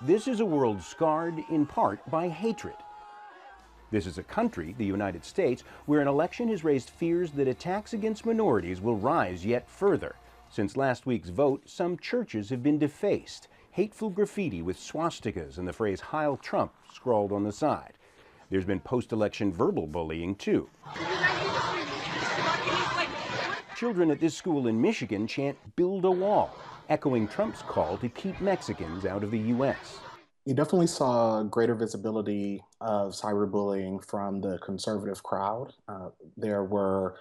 This is a world scarred in part by hatred. This is a country, the United States, where an election has raised fears that attacks against minorities will rise yet further. Since last week's vote, some churches have been defaced. Hateful graffiti with swastikas and the phrase "Heil Trump" scrawled on the side. There's been post-election verbal bullying, too. Children at this school in Michigan chant "Build a Wall," echoing Trump's call to keep Mexicans out of the U.S. You definitely saw greater visibility of cyberbullying from the conservative crowd. There were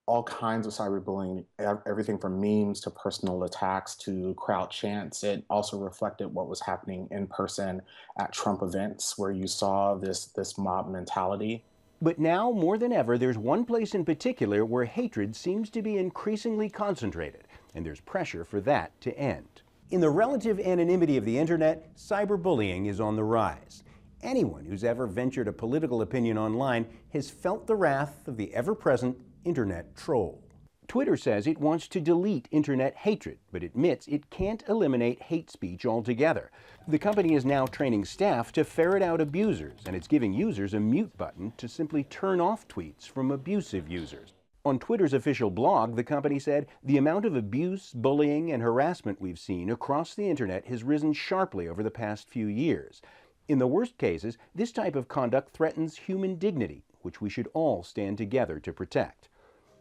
all kinds of cyberbullying, everything from memes to personal attacks to crowd chants. It also reflected what was happening in person at Trump events, where you saw this mob mentality. But now, more than ever, there's one place in particular where hatred seems to be increasingly concentrated, and there's pressure for that to end. In the relative anonymity of the internet, cyberbullying is on the rise. Anyone who's ever ventured a political opinion online has felt the wrath of the ever-present internet troll. Twitter says it wants to delete internet hatred, but admits it can't eliminate hate speech altogether. The company is now training staff to ferret out abusers, and it's giving users a mute button to simply turn off tweets from abusive users. On Twitter's official blog, the company said, "The amount of abuse, bullying, and harassment we've seen across the internet has risen sharply over the past few years. In the worst cases, this type of conduct threatens human dignity, which we should all stand together to protect."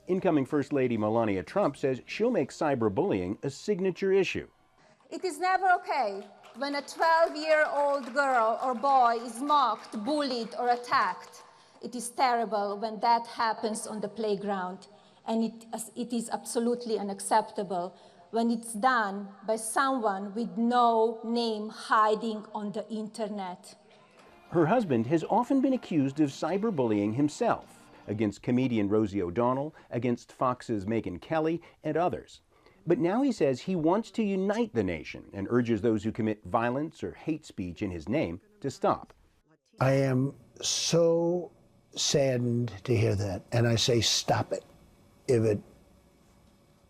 Incoming First Lady Melania Trump says she'll make cyberbullying a signature issue. It is never okay when a 12-year-old girl or boy is mocked, bullied, or attacked. It is terrible when that happens on the playground, and it is absolutely unacceptable when it's done by someone with no name hiding on the internet. Her husband has often been accused of cyberbullying himself, against comedian Rosie O'Donnell, against Fox's Megyn Kelly, and others. But now he says he wants to unite the nation and urges those who commit violence or hate speech in his name to stop. I am so saddened to hear that, and I say stop it if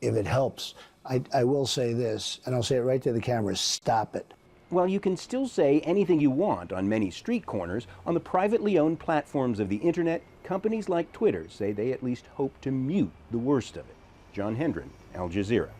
it helps. I will say this, and I'll say it right to the camera: stop it. While you can still say anything you want on many street corners, on the privately owned platforms of the internet, companies like Twitter say they at least hope to mute the worst of it. John Hendren, Al Jazeera.